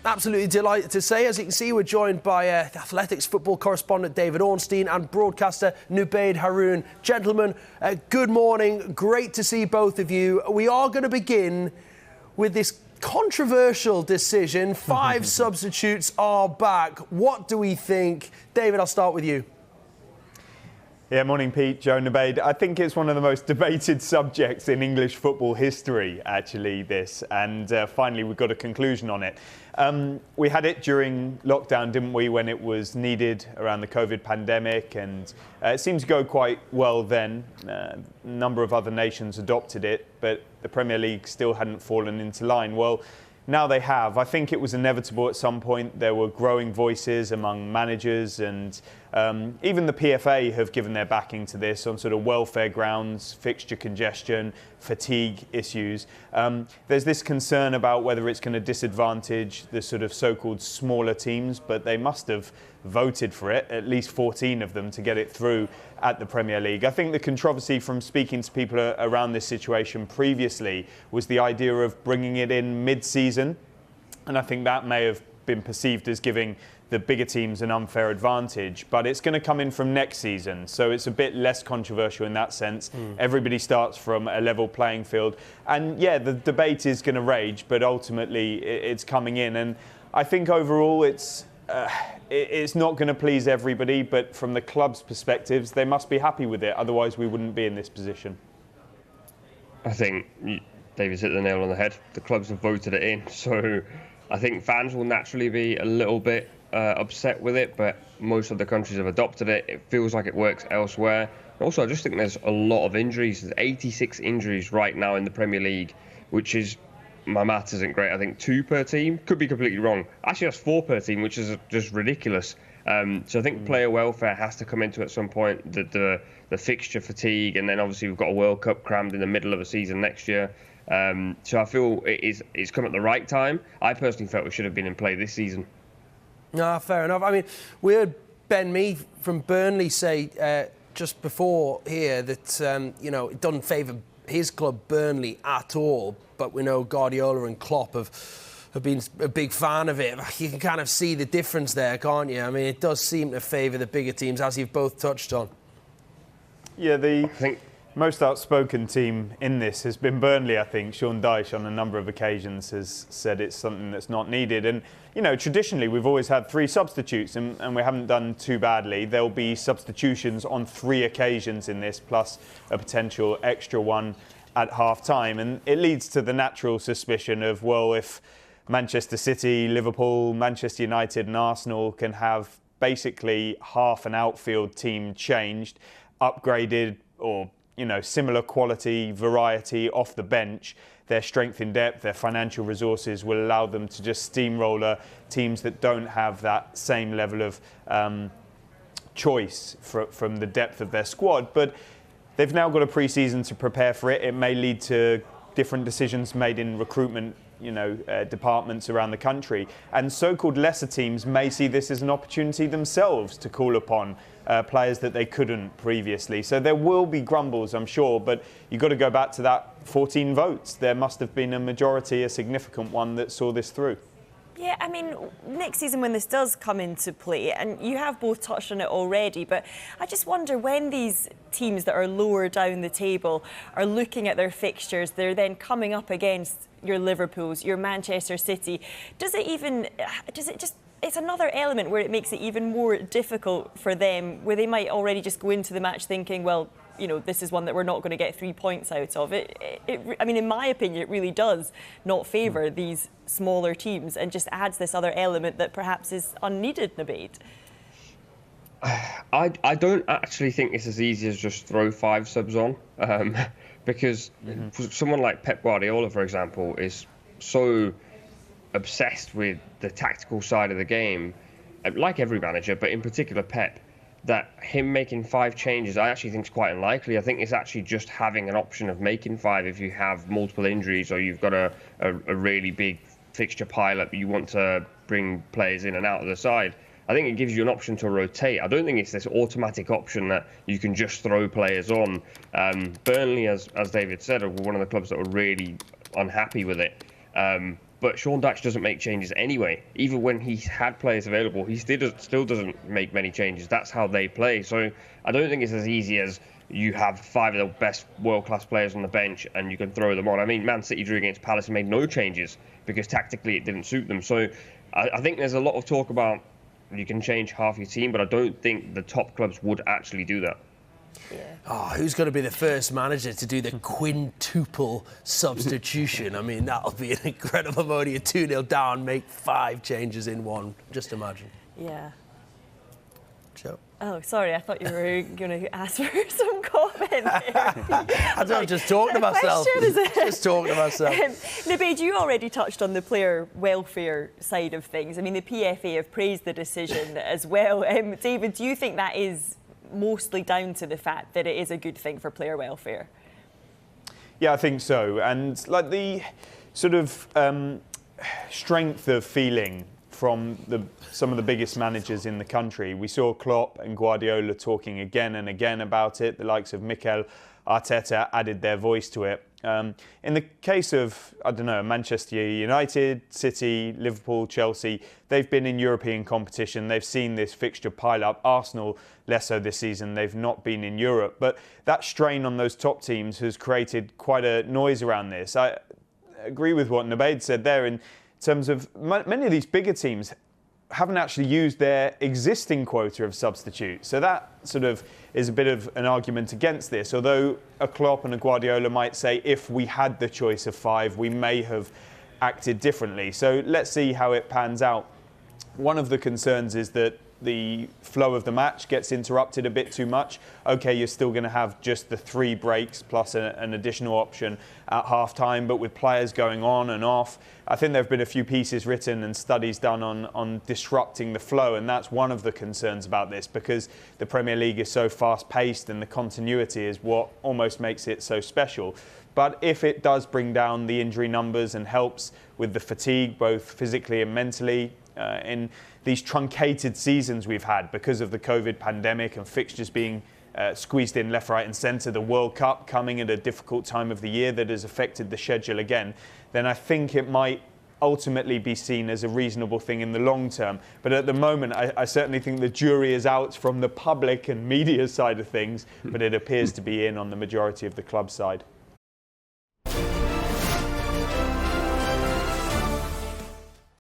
Absolutely delighted to say, as you can see, we're joined by athletics football correspondent David Ornstein and broadcaster Nubaid Haroon. Gentlemen, good morning. Great to see both of you. We are going to begin with this controversial decision. 5 substitutes are back. What do we think? David, I'll start with you. Yeah, morning Pete, Joe Nubaid. I think it's one of the most debated subjects in English football history, actually, this. And finally, we've got a conclusion on it. We had it during lockdown, didn't we, when it was needed around the COVID pandemic. And it seemed to go quite well then. A number of other nations adopted it, but the Premier League still hadn't fallen into line. Well, now they have. I think it was inevitable at some point. There were growing voices among managers, and even the PFA have given their backing to this on sort of welfare grounds, fixture congestion, fatigue issues. There's this concern about whether it's going to disadvantage the sort of so-called smaller teams, but they must have voted for it, at least 14 of them, to get it through at the Premier League. I think the controversy from speaking to people around this situation previously was the idea of bringing it in mid-season, and I think that may have been perceived as giving the bigger teams an unfair advantage, but it's going to come in from next season, so it's a bit less controversial in that sense. Everybody starts from a level playing field, and yeah, the debate is going to rage, but ultimately it's coming in, and I think overall it's not going to please everybody, but from the club's perspectives, they must be happy with it. Otherwise, we wouldn't be in this position. I think David's hit the nail on the head. The clubs have voted it in, so I think fans will naturally be a little bit upset with it, but most of the countries have adopted it. It feels like it works elsewhere. Also, I just think there's a lot of injuries. There's 86 injuries right now in the Premier League, which is, my maths isn't great, I think 2 per team. Could be completely wrong. Actually, that's 4 per team, which is just ridiculous. So I think player welfare has to come into at some point, the fixture fatigue, and then obviously we've got a World Cup crammed in the middle of a season next year. So I feel it's come at the right time. I personally felt it should have been in play this season. No, fair enough. I mean, we heard Ben Mee from Burnley say just before here that, it doesn't favour his club, Burnley, at all. But we know Guardiola and Klopp have been a big fan of it. You can kind of see the difference there, can't you? I mean, it does seem to favour the bigger teams, as you've both touched on. Yeah, I think most outspoken team in this has been Burnley, I think. Sean Dyche on a number of occasions has said it's something that's not needed. And, traditionally we've always had 3 substitutes and we haven't done too badly. There'll be substitutions on 3 occasions in this, plus a potential extra one at half-time. And it leads to the natural suspicion of, well, if Manchester City, Liverpool, Manchester United and Arsenal can have basically half an outfield team changed, upgraded, or similar quality, variety off the bench, their strength in depth, their financial resources will allow them to just steamroller teams that don't have that same level of choice from the depth of their squad. But they've now got a pre-season to prepare for it. It may lead to different decisions made in recruitment, departments around the country. And so-called lesser teams may see this as an opportunity themselves to call upon players that they couldn't previously. So there will be grumbles, I'm sure, but you've got to go back to that 14 votes. There must have been a majority, a significant one, that saw this through. Yeah, I mean, next season when this does come into play, and you have both touched on it already, but I just wonder when these teams that are lower down the table are looking at their fixtures, they're then coming up against your Liverpools, your Manchester City. It's another element where it makes it even more difficult for them, where they might already just go into the match thinking, well, this is one that we're not going to get 3 points out of. I mean, in my opinion, it really does not favour these smaller teams and just adds this other element that perhaps is unneeded, Nubaid. I don't actually think it's as easy as just throw 5 subs on, because someone like Pep Guardiola, for example, is so obsessed with the tactical side of the game, like every manager, but in particular Pep, that him making 5 changes I actually think is quite unlikely. I think it's actually just having an option of making 5 if you have multiple injuries or you've got a really big fixture pile-up, you want to bring players in and out of the side. I think it gives you an option to rotate. I don't think it's this automatic option that you can just throw players on. Burnley, as David said, are one of the clubs that were really unhappy with it. But Sean Dyche doesn't make changes anyway. Even when he had players available, he still doesn't make many changes. That's how they play. So I don't think it's as easy as you have 5 of the best world-class players on the bench and you can throw them on. I mean, Man City drew against Palace and made no changes because tactically it didn't suit them. So I think there's a lot of talk about you can change half your team, but I don't think the top clubs would actually do that. Yeah. Oh, who's going to be the first manager to do the quintuple substitution? I mean, that'll be an incredible moment. You're 2-0 down, make 5 changes in one. Just imagine. Yeah. Joe? Oh, sorry, I thought you were going to ask for some comment there. I don't, just talking to myself. Just talking to myself. Nubaid, you already touched on the player welfare side of things. I mean, the PFA have praised the decision as well. David, do you think that is mostly down to the fact that it is a good thing for player welfare? Yeah, I think so. And like the sort of strength of feeling from some of the biggest managers in the country. We saw Klopp and Guardiola talking again and again about it. The likes of Mikel Arteta added their voice to it. In the case of, I don't know, Manchester United, City, Liverpool, Chelsea, they've been in European competition. They've seen this fixture pile up. Arsenal, less so this season. They've not been in Europe. But that strain on those top teams has created quite a noise around this. I agree with what Nubaid said there in terms of many of these bigger teams haven't actually used their existing quota of substitutes. So that sort of is a bit of an argument against this. Although a Klopp and a Guardiola might say if we had the choice of 5, we may have acted differently. So let's see how it pans out. One of the concerns is that the flow of the match gets interrupted a bit too much. Okay, you're still going to have just the 3 breaks plus an additional option at half-time, but with players going on and off, I think there have been a few pieces written and studies done on disrupting the flow, and that's one of the concerns about this, because the Premier League is so fast-paced and the continuity is what almost makes it so special. But if it does bring down the injury numbers and helps with the fatigue, both physically and mentally, in these truncated seasons we've had because of the COVID pandemic and fixtures being squeezed in left, right and centre, the World Cup coming at a difficult time of the year that has affected the schedule again, then I think it might ultimately be seen as a reasonable thing in the long term. But at the moment, I certainly think the jury is out from the public and media side of things, but it appears to be in on the majority of the club side.